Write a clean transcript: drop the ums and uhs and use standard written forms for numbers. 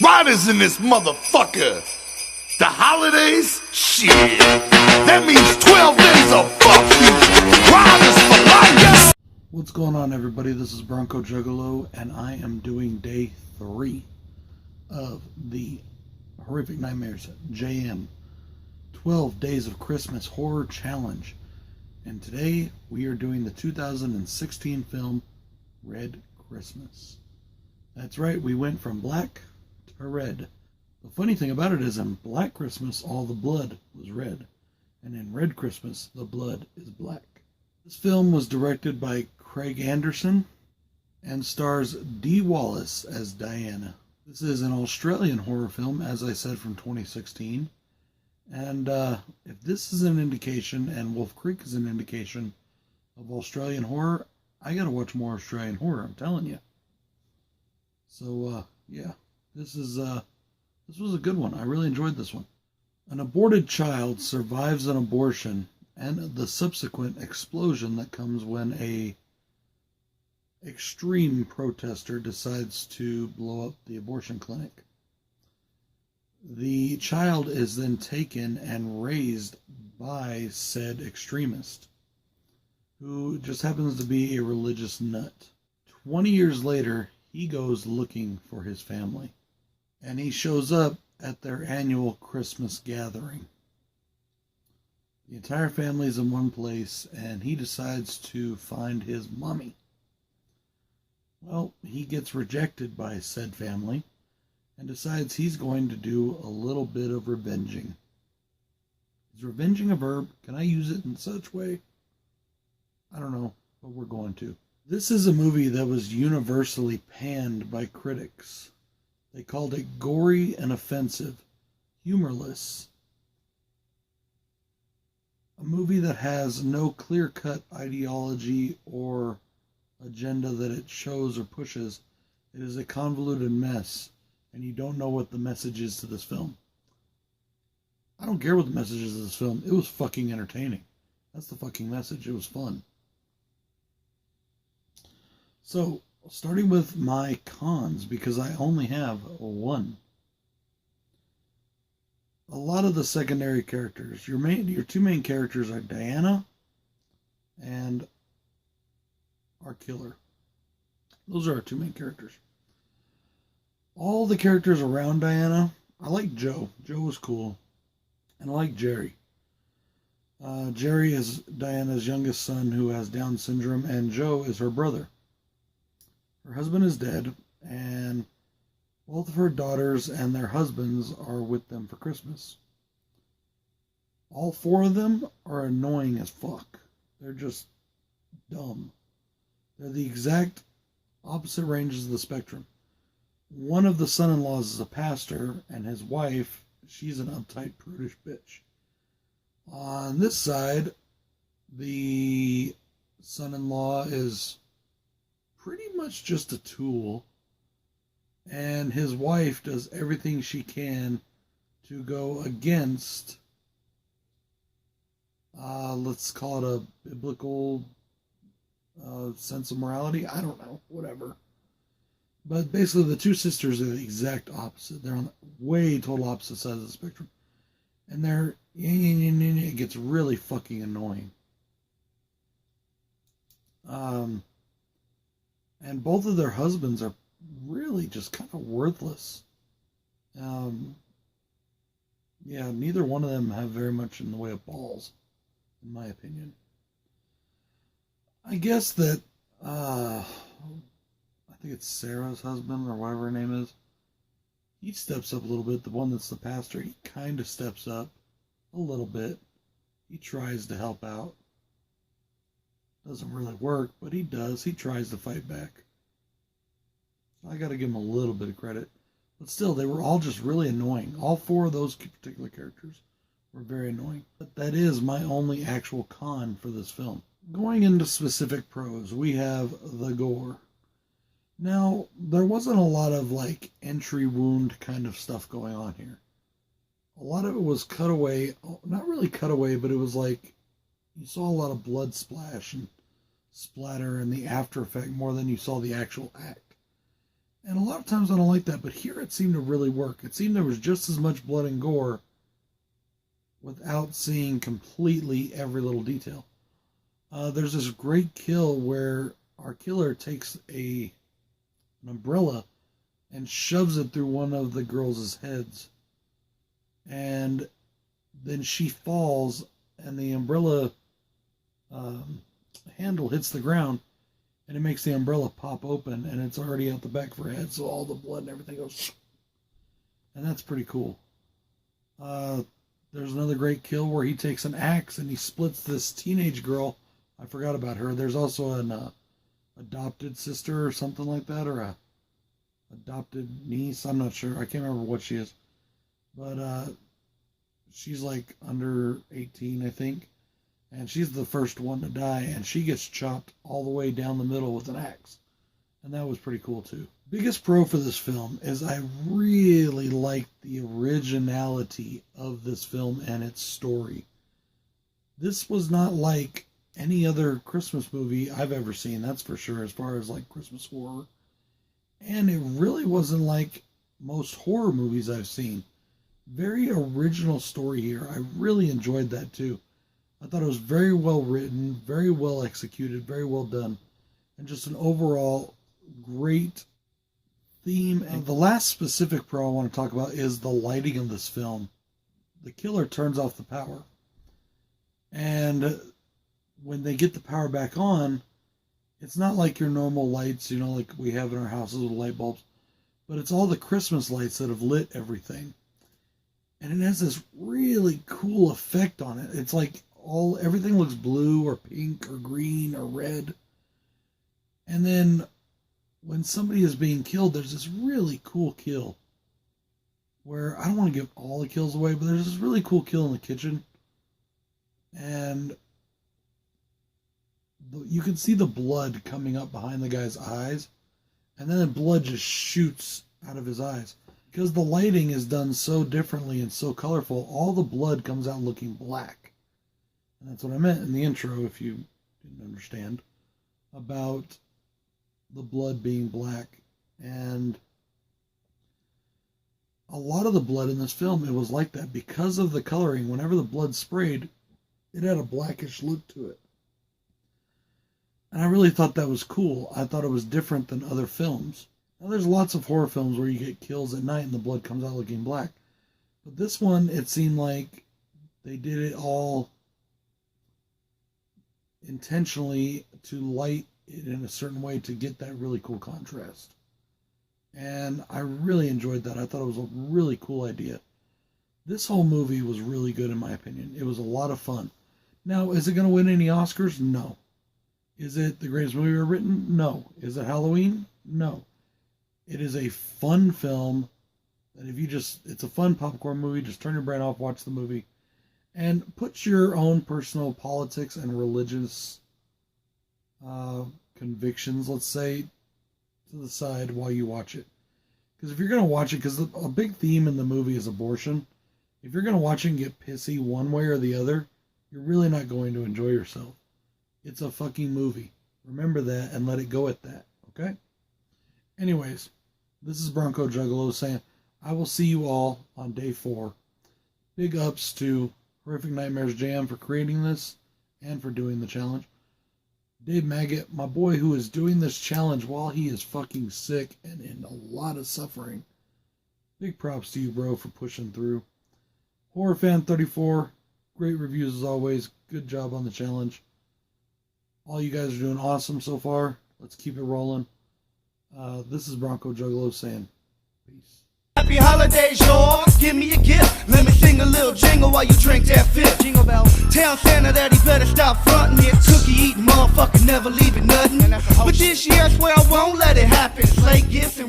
Riders in this motherfucker. The holidays? Shit. That means 12 days of fuck you. Riders for life. What's going on, everybody? This is Bronco Juggalo, and I am doing day 3 of the Horrific Nightmares JM 12 Days of Christmas Horror Challenge. And today we are doing the 2016 film Red Christmas. That's right, we went from black to red. The funny thing about it is, in Black Christmas, all the blood was red. And in Red Christmas, the blood is black. This film was directed by Craig Anderson and stars Dee Wallace as Diana. This is an Australian horror film, as I said, from 2016. And if this is an indication, and Wolf Creek is an indication of Australian horror, I gotta watch more Australian horror, I'm telling you. So, yeah, this was a good one. I really enjoyed this one. An aborted child survives an abortion and the subsequent explosion that comes when a extreme protester decides to blow up the abortion clinic. The child is then taken and raised by said extremist, who just happens to be a religious nut. 20 years later, he goes looking for his family, and he shows up at their annual Christmas gathering. The entire family is in one place, and he decides to find his mommy. Well, he gets rejected by said family and decides he's going to do a little bit of revenging. Is revenging a verb? Can I use it in such way? I don't know, but we're going to. This is a movie that was universally panned by critics. They called it gory and offensive, humorless. A movie that has no clear-cut ideology or agenda that it shows or pushes. It is a convoluted mess, and you don't know what the message is to this film. I don't care what the message is to this film. It was fucking entertaining. That's the fucking message. It was fun. So, starting with my cons, because I only have one. A lot of the secondary characters, your two main characters are Diana and our killer. Those are our two main characters. All the characters around Diana, I like Joe. Joe was cool. And I like Jerry. Jerry is Diana's youngest son who has Down syndrome, and Joe is her brother. Her husband is dead, and both of her daughters and their husbands are with them for Christmas. All 4 of them are annoying as fuck. They're just dumb. They're the exact opposite ranges of the spectrum. One of the son-in-laws is a pastor, and his wife, she's an uptight, prudish bitch. On this side, the son-in-law is pretty much just a tool, and his wife does everything she can to go against, let's call it a biblical sense of morality. I don't know, whatever. But basically, the two sisters are the exact opposite. They're on the way total opposite sides of the spectrum. And it gets really fucking annoying. And both of their husbands are really just kind of worthless. Neither one of them have very much in the way of balls, in my opinion. I guess that, I think it's Sarah's husband, or whatever her name is. He steps up a little bit. The one that's the pastor, he kind of steps up a little bit. He tries to help out. Doesn't really work, but he does. He tries to fight back. I got to give him a little bit of credit. But still, they were all just really annoying. All 4 of those particular characters were very annoying. But that is my only actual con for this film. Going into specific pros, we have the gore. Now, there wasn't a lot of entry wound kind of stuff going on here. A lot of it was cutaway, not really cutaway, but it was you saw a lot of blood splash and splatter and the after effect more than you saw the actual act. And a lot of times I don't like that, but here it seemed to really work. It seemed there was just as much blood and gore without seeing completely every little detail. There's this great kill where our killer takes an umbrella and shoves it through one of the girls' heads. And then she falls, and the umbrella handle hits the ground, and it makes the umbrella pop open, and it's already out the back of her head, so all the blood and everything goes. And that's pretty cool. There's another great kill where he takes an axe and he splits this teenage girl. I forgot about her. There's also an adopted sister or something like that, or a adopted niece. I'm not sure. I can't remember what she is. But she's like under 18, I think. And she's the first one to die, and she gets chopped all the way down the middle with an axe. And that was pretty cool, too. Biggest pro for this film is I really liked the originality of this film and its story. This was not like any other Christmas movie I've ever seen, that's for sure, as far as like Christmas horror. And it really wasn't like most horror movies I've seen. Very original story here. I really enjoyed that, too. I thought it was very well written, very well executed, very well done, and just an overall great theme. And the last specific pro I want to talk about is the lighting of this film. The killer turns off the power, and when they get the power back on, it's not like your normal lights, like we have in our houses with light bulbs, but it's all the Christmas lights that have lit everything. And it has this really cool effect on it. It's like everything looks blue or pink or green or red. And then when somebody is being killed, there's this really cool kill where I don't want to give all the kills away, but there's this really cool kill in the kitchen. And you can see the blood coming up behind the guy's eyes. And then the blood just shoots out of his eyes. Because the lighting is done so differently and so colorful, all the blood comes out looking black. And that's what I meant in the intro, if you didn't understand, about the blood being black. And a lot of the blood in this film, it was like that. Because of the coloring, whenever the blood sprayed, it had a blackish look to it. And I really thought that was cool. I thought it was different than other films. Now, there's lots of horror films where you get kills at night and the blood comes out looking black. But this one, it seemed like they did it all intentionally to light it in a certain way to get that really cool contrast. And I really enjoyed that. I thought it was a really cool idea. This whole movie was really good in my opinion. It was a lot of fun. Now, is it going to win any Oscars? No. Is it the greatest movie ever written? No. Is it Halloween? No. It is a fun film that it's a fun popcorn movie. Just turn your brain off, watch the movie, and put your own personal politics and religious convictions, let's say, to the side while you watch it. Because if you're going to watch it, because a big theme in the movie is abortion, if you're going to watch it and get pissy one way or the other, you're really not going to enjoy yourself. It's a fucking movie. Remember that and let it go at that, okay? Anyways, this is Bronco Juggalo saying, I will see you all on day 4. Big ups to Horrific Nightmares Jam for creating this and for doing the challenge. Dave Maggot, my boy who is doing this challenge while he is fucking sick and in a lot of suffering. Big props to you, bro, for pushing through. Horror Fan 34, great reviews as always. Good job on the challenge. All you guys are doing awesome so far. Let's keep it rolling. This is Bronco Juggalo saying peace. Happy holidays, y'all. Give me a gift. Let me sing a little jingle while you drink that fifth. Jingle bell. Tell Santa that he better stop frontin' it. Cookie eating motherfucker, never leaving nothing. But this year I swear I won't let it happen. Slay gifts